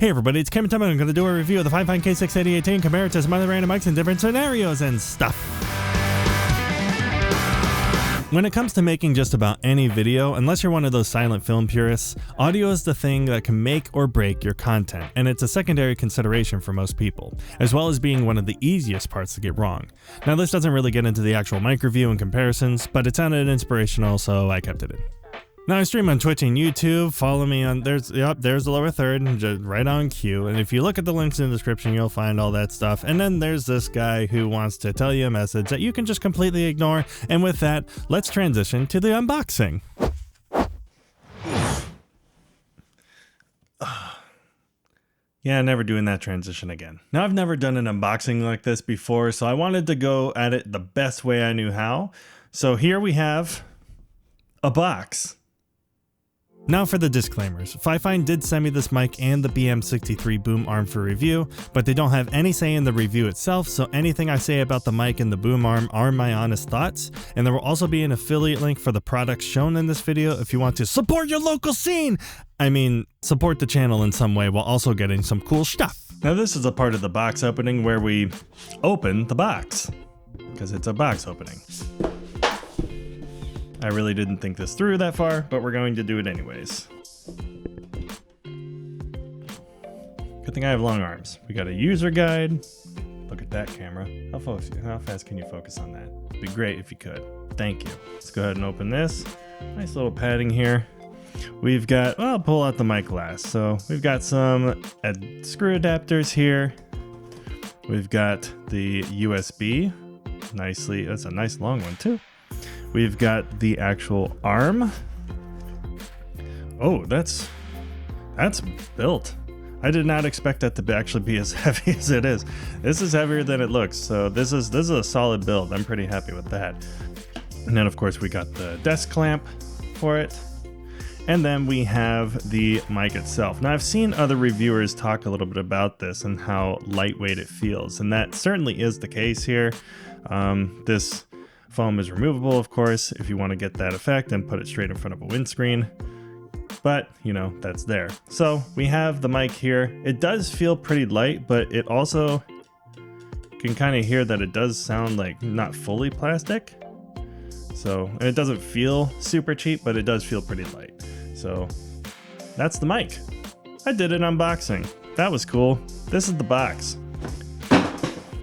Hey everybody, it's Kim and I'm going to do a review of the Fifine K688 and compare it to some other random mics in different scenarios and stuff. When it comes to making just about any video, unless you're one of those silent film purists, audio is the thing that can make or break your content, and it's a secondary consideration for most people, as well as being one of the easiest parts to get wrong. Now this doesn't really get into the actual mic review and comparisons, but it sounded inspirational, so I kept it in. Now I stream on Twitch and YouTube. Follow me on there's the lower third, just right on cue. And if you look at the links in the description, you'll find all that stuff. And then there's this guy who wants to tell you a message that you can just completely ignore. And with that, let's transition to the unboxing. Yeah, never doing that transition again. Now I've never done an unboxing like this before, so I wanted to go at it the best way I knew how. So here we have a box. Now for the disclaimers. Fifine did send me this mic and the BM63 Boom arm for review, but they don't have any say in the review itself, so anything I say about the mic and the boom arm are my honest thoughts, and there will also be an affiliate link for the products shown in this video if you want to support your local scene! I mean, support the channel in some way while also getting some cool stuff. Now this is a part of the box opening where we open the box, because it's a box opening. I really didn't think this through that far, but we're going to do it anyways. Good thing I have long arms. We got a user guide. Look at that camera. How fast can you focus on that? It'd be great if you could. Thank you. Let's go ahead and open this. Nice little padding here. We've got, well, I'll pull out the mic last. So we've got some screw adapters here. We've got the USB. Nicely, that's a nice long one too. We've got the actual arm. Oh, that's built. I did not expect that to actually be as heavy as it is. This is heavier than it looks, so this is a solid build. I'm pretty happy with that. And then of course we got the desk clamp for it. And then we have the mic itself. Now I've seen other reviewers talk a little bit about this and how lightweight it feels, and that certainly is the case here. This foam is removable, of course, if you want to get that effect and put it straight in front of a windscreen. But, you know, that's there. So we have the mic here. It does feel pretty light, but it also can kind of hear that it does sound like not fully plastic. So it doesn't feel super cheap, but it does feel pretty light. So that's the mic. I did an unboxing. That was cool. This is the box.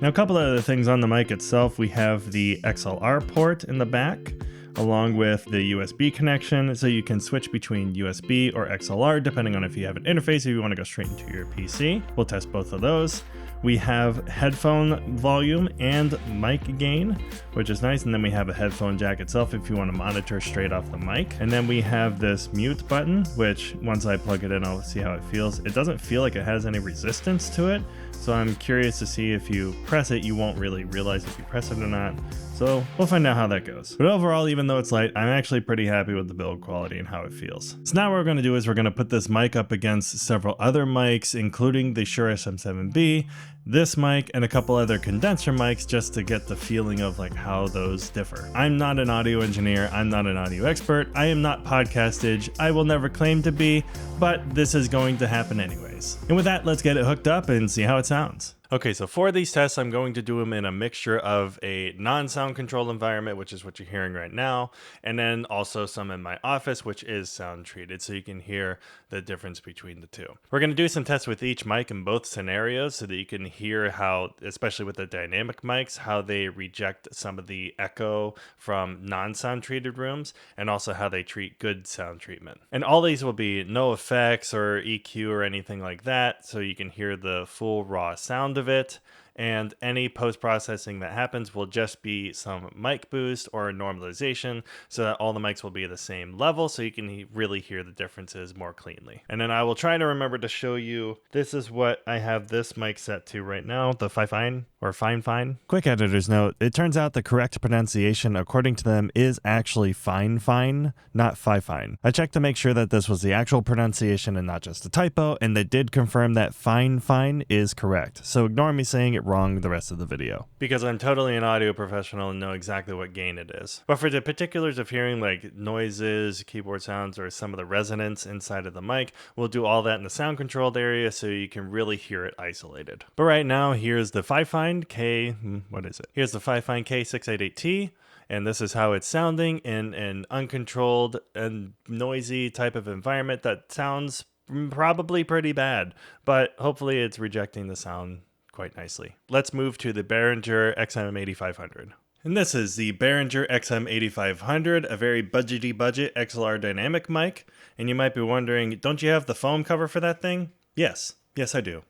Now a couple of other things on the mic itself. We have the XLR port in the back, along with the USB connection, so you can switch between USB or XLR depending on if you have an interface, if you want to go straight into your PC. We'll test both of those. We have headphone volume and mic gain, which is nice, and then we have a headphone jack itself if you want to monitor straight off the mic. And then we have this mute button, which once I plug it in, I'll see how it feels. It doesn't feel like it has any resistance to it, so I'm curious to see if you press it, you won't really realize if you press it or not. So we'll find out how that goes. But overall, even though it's light, I'm actually pretty happy with the build quality and how it feels. So now what we're going to do is we're going to put this mic up against several other mics, including the Shure SM7b, this mic, and a couple other condenser mics, just to get the feeling of like how those differ. I'm not an audio engineer. I'm not an audio expert. I am not podcastage. I will never claim to be, but this is going to happen anyways. And with that, let's get it hooked up and see how it sounds. Okay, so for these tests, I'm going to do them in a mixture of a non-sound controlled environment, which is what you're hearing right now, and then also some in my office, which is sound treated, so you can hear the difference between the two. We're going to do some tests with each mic in both scenarios so that you can hear how, especially with the dynamic mics, how they reject some of the echo from non-sound treated rooms, and also how they treat good sound treatment. And all these will be no effects or EQ or anything like that, so you can hear the full raw sound of it, and any post-processing that happens will just be some mic boost or a normalization so that all the mics will be at the same level so you can really hear the differences more cleanly. And then I will try to remember to show you, this is what I have this mic set to right now, the Fifine or Fine. Quick editor's note, it turns out the correct pronunciation according to them is actually Fine, not Fifine. I checked to make sure that this was the actual pronunciation and not just a typo, and they did confirm that Fine is correct. So ignore me saying it wrong the rest of the video, because I'm totally an audio professional and know exactly what gain it is. But for the particulars of hearing like noises, keyboard sounds, or some of the resonance inside of the mic, we'll do all that in the sound controlled area so you can really hear it isolated. But right now, here's the Fifine Here's the Fifine K688T. And this is how it's sounding in an uncontrolled and noisy type of environment that sounds probably pretty bad, but hopefully it's rejecting the sound quite nicely. Let's move to the Behringer XM8500. And this is the Behringer XM8500, a very budget XLR Dynamic Mic. And you might be wondering, don't you have the foam cover for that thing? Yes, I do.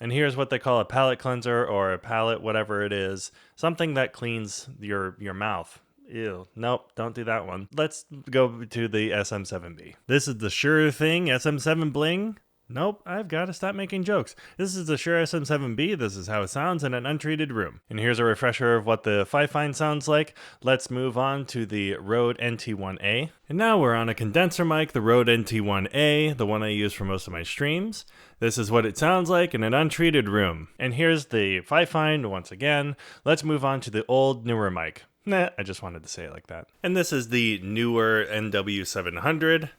And here's what they call a palate cleanser, or a palate whatever it is. Something that cleans your mouth. Ew. Nope, don't do that one. Let's go to the SM7b. This is the Shure thing, SM7 Bling. Nope, I've got to stop making jokes. This is the Shure SM7b. This is how it sounds in an untreated room. And here's a refresher of what the Fifine sounds like. Let's move on to the Rode NT1A. And now we're on a condenser mic, the Rode NT1A, the one I use for most of my streams. This is what it sounds like in an untreated room. And here's the Fifine once again. Let's move on to the old Neewer mic. Nah, I just wanted to say it like that. And this is the Neewer NW-700.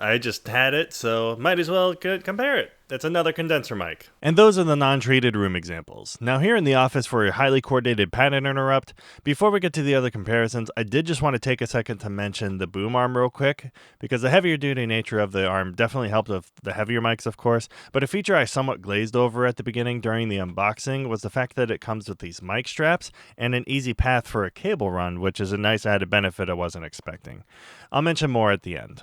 I just had it, so might as well compare it. It's another condenser mic. And those are the non-treated room examples. Now here in the office for a highly coordinated pattern interrupt, before we get to the other comparisons, I did just want to take a second to mention the boom arm real quick, because the heavier duty nature of the arm definitely helped with the heavier mics, of course, but a feature I somewhat glazed over at the beginning during the unboxing was the fact that it comes with these mic straps and an easy path for a cable run, which is a nice added benefit I wasn't expecting. I'll mention more at the end.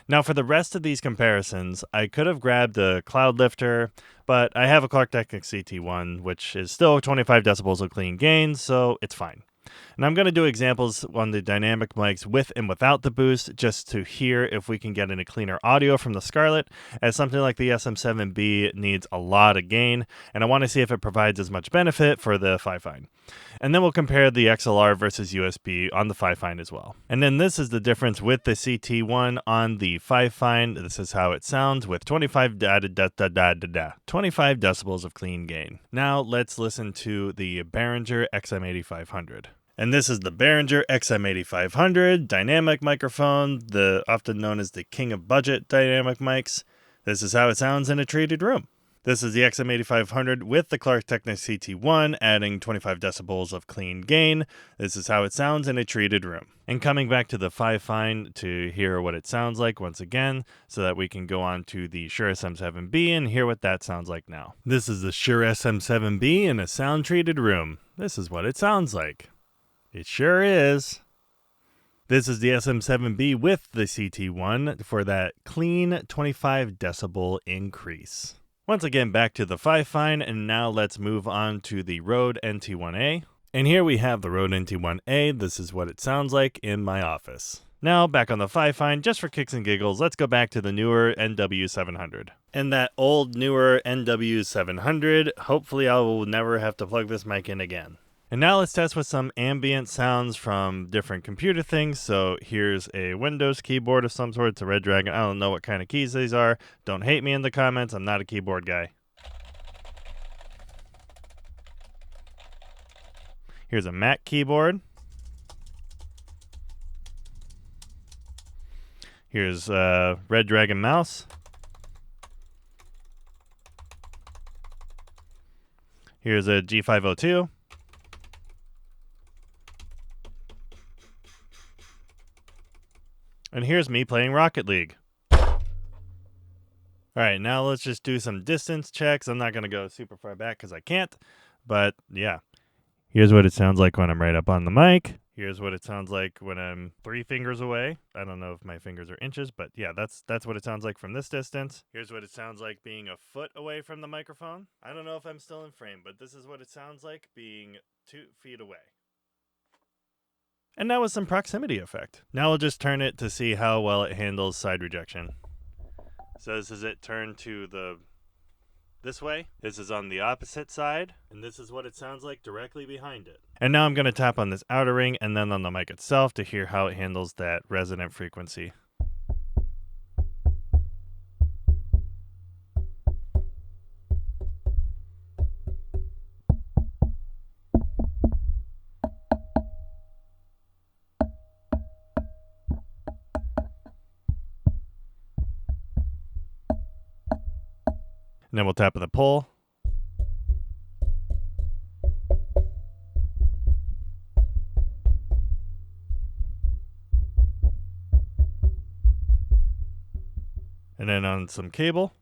Now for the rest of these comparisons, I could have grabbed a cloud lifter, but I have a Clark Technics CT1, which is still 25 decibels of clean gain, so it's fine. And I'm going to do examples on the dynamic mics with and without the boost, just to hear if we can get any cleaner audio from the Scarlett, as something like the SM7b needs a lot of gain, and I want to see if it provides as much benefit for the Fifine. And then we'll compare the XLR versus USB on the Fifine as well. And then this is the difference with the CT1 on the Fifine. This is how it sounds with 25 decibels of clean gain. Now let's listen to the Behringer XM8500. And this is the Behringer XM8500 dynamic microphone, often known as the king of budget dynamic mics. This is how it sounds in a treated room. This is the XM8500 with the Clark Technics CT1, adding 25 decibels of clean gain. This is how it sounds in a treated room. And coming back to the Fifine to hear what it sounds like once again, so that we can go on to the Shure SM7b and hear what that sounds like now. This is the Shure SM7b in a sound-treated room. This is what it sounds like. It sure is. This is the SM7b with the CT1 for that clean 25 decibel increase. Once again, back to the Fifine, and now let's move on to the Rode NT1A. And here we have the Rode NT1A. This is what it sounds like in my office. Now, back on the Fifine, just for kicks and giggles, let's go back to the Neewer NW-700. And that old Neewer NW-700, hopefully I will never have to plug this mic in again. And now let's test with some ambient sounds from different computer things. So here's a Windows keyboard of some sort. It's a Red Dragon. I don't know what kind of keys these are. Don't hate me in the comments. I'm not a keyboard guy. Here's a Mac keyboard. Here's a Red Dragon mouse. Here's a G502. And here's me playing Rocket League. Alright, now let's just do some distance checks. I'm not going to go super far back because I can't. But yeah, here's what it sounds like when I'm right up on the mic. Here's what it sounds like when I'm 3 fingers away. I don't know if my fingers are inches, but yeah, that's what it sounds like from this distance. Here's what it sounds like being a foot away from the microphone. I don't know if I'm still in frame, but this is what it sounds like being 2 feet away. And that was some proximity effect. Now we'll just turn it to see how well it handles side rejection. So this is it turned to this way. This is on the opposite side. And this is what it sounds like directly behind it. And now I'm going to tap on this outer ring and then on the mic itself to hear how it handles that resonant frequency. And then we'll tap on the pull. And then on some cable.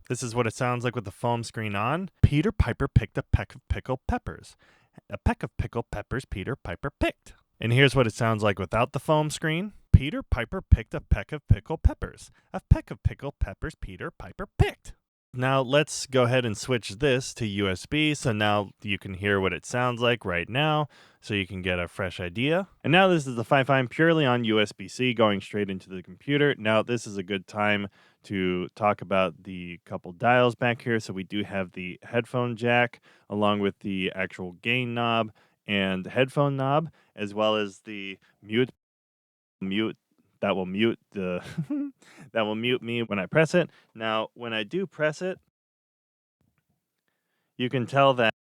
This is what it sounds like with the foam screen on. Peter Piper picked a peck of pickled peppers. A peck of pickled peppers Peter Piper picked. And here's what it sounds like without the foam screen. Peter Piper picked a peck of pickled peppers. A peck of pickled peppers Peter Piper picked. Now let's go ahead and switch this to USB, so now you can hear what it sounds like right now, so you can get a fresh idea. And now this is the Fifine purely on USB-C going straight into the computer. Now this is a good time to talk about the couple dials back here. So we do have the headphone jack along with the actual gain knob and headphone knob, as well as the mute that will mute the that will mute me when I press it. Now, when I do press it, you can tell that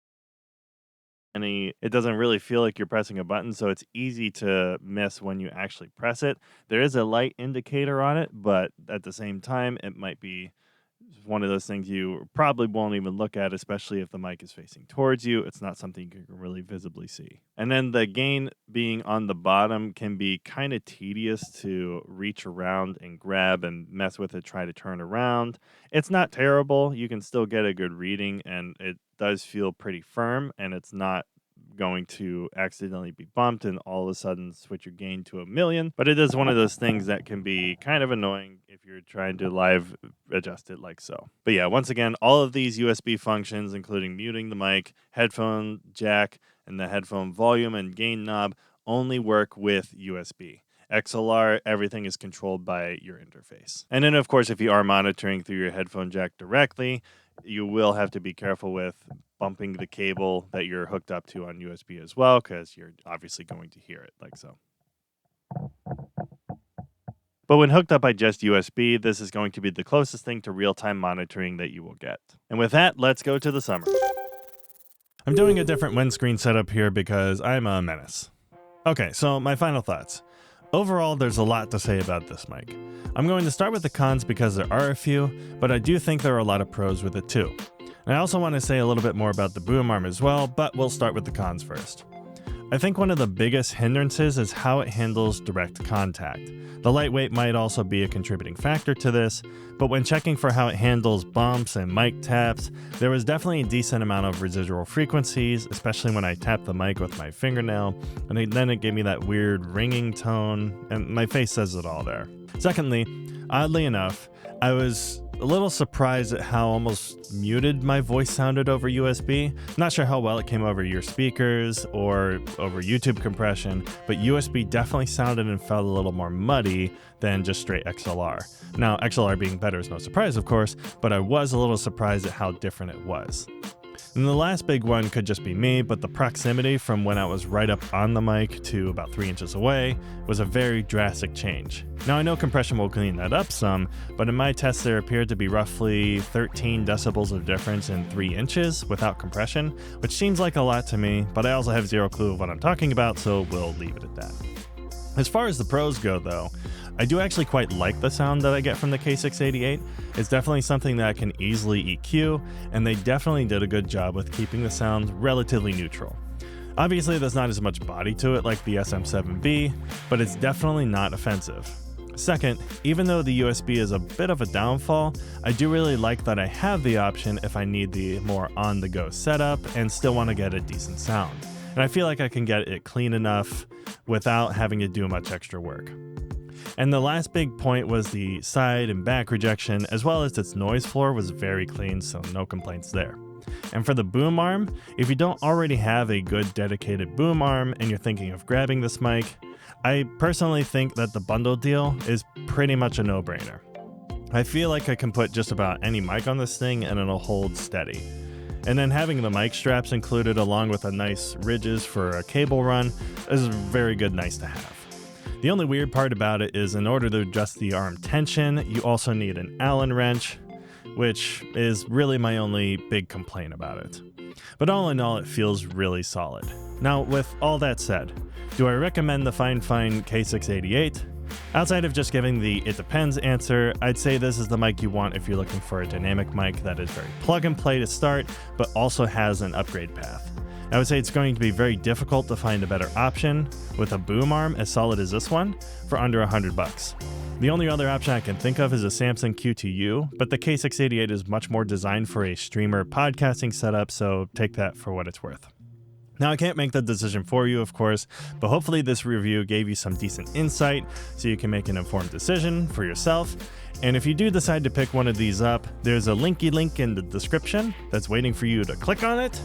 it doesn't really feel like you're pressing a button, so it's easy to miss when you actually press it. There is a light indicator on it, but at the same time, it might be one of those things you probably won't even look at, especially if the mic is facing towards you. It's not something you can really visibly see. And then the gain being on the bottom can be kind of tedious to reach around and grab and mess with it, try to turn around. It's not terrible. You can still get a good reading, and it does feel pretty firm, and it's not going to accidentally be bumped and all of a sudden switch your gain to 1,000,000. But it is one of those things that can be kind of annoying if you're trying to live adjust it like so. But yeah, once again, all of these USB functions, including muting the mic, headphone jack, and the headphone volume and gain knob, only work with USB. XLR, everything is controlled by your interface. And then, of course, if you are monitoring through your headphone jack directly, you will have to be careful with bumping the cable that you're hooked up to on USB as well, because you're obviously going to hear it like so. But when hooked up by just USB, this is going to be the closest thing to real-time monitoring that you will get. And with that, let's go to the summary. I'm doing a different windscreen setup here because I'm a menace. Okay, so my final thoughts. Overall, there's a lot to say about this mic. I'm going to start with the cons because there are a few, but I do think there are a lot of pros with it too. And I also want to say a little bit more about the boom arm as well, but we'll start with the cons first. I think one of the biggest hindrances is how it handles direct contact. The lightweight might also be a contributing factor to this, but when checking for how it handles bumps and mic taps, there was definitely a decent amount of residual frequencies, especially when I tapped the mic with my fingernail, and then it gave me that weird ringing tone, and my face says it all there. Secondly, oddly enough, I was a little surprised at how almost muted my voice sounded over USB. Not sure how well it came over your speakers or over YouTube compression, but USB definitely sounded and felt a little more muddy than just straight XLR. Now, XLR being better is no surprise, of course, but I was a little surprised at how different it was. And the last big one could just be me, but the proximity from when I was right up on the mic to about 3 inches away was a very drastic change. Now I know compression will clean that up some, but in my test there appeared to be roughly 13 decibels of difference in 3 inches without compression, which seems like a lot to me, but I also have zero clue of what I'm talking about, so we'll leave it at that. As far as the pros go though, I do actually quite like the sound that I get from the K688. It's definitely something that I can easily EQ, and they definitely did a good job with keeping the sound relatively neutral. Obviously there's not as much body to it like the SM7b, but it's definitely not offensive. Second, even though the USB is a bit of a downfall, I do really like that I have the option if I need the more on-the-go setup and still want to get a decent sound. And I feel like I can get it clean enough without having to do much extra work. And the last big point was the side and back rejection, as well as its noise floor was very clean, so no complaints there. And for the boom arm, if you don't already have a good dedicated boom arm and you're thinking of grabbing this mic, I personally think that the bundle deal is pretty much a no-brainer. I feel like I can put just about any mic on this thing and it'll hold steady. And then having the mic straps included along with a nice ridges for a cable run is very good, nice to have. The only weird part about it is in order to adjust the arm tension, you also need an Allen wrench, which is really my only big complaint about it. But all in all, it feels really solid. Now, with all that said, do I recommend the Fifine K688? Outside of just giving the "it depends" answer, I'd say this is the mic you want if you're looking for a dynamic mic that is very plug and play to start, but also has an upgrade path. I would say it's going to be very difficult to find a better option with a boom arm as solid as this one for under $100. The only other option I can think of is a Samson Q2U, but the K688 is much more designed for a streamer podcasting setup, so take that for what it's worth. Now, I can't make the decision for you, of course, but hopefully this review gave you some decent insight so you can make an informed decision for yourself. And if you do decide to pick one of these up, there's a linky link in the description that's waiting for you to click on it.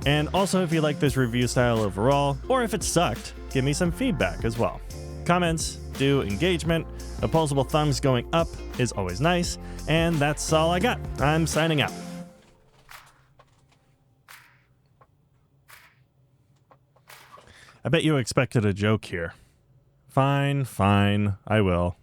And also, if you like this review style overall, or if it sucked, give me some feedback as well. Comments, engagement, opposable thumbs going up is always nice, and that's all I got. I'm signing out. I bet you expected a joke here. Fine, I will.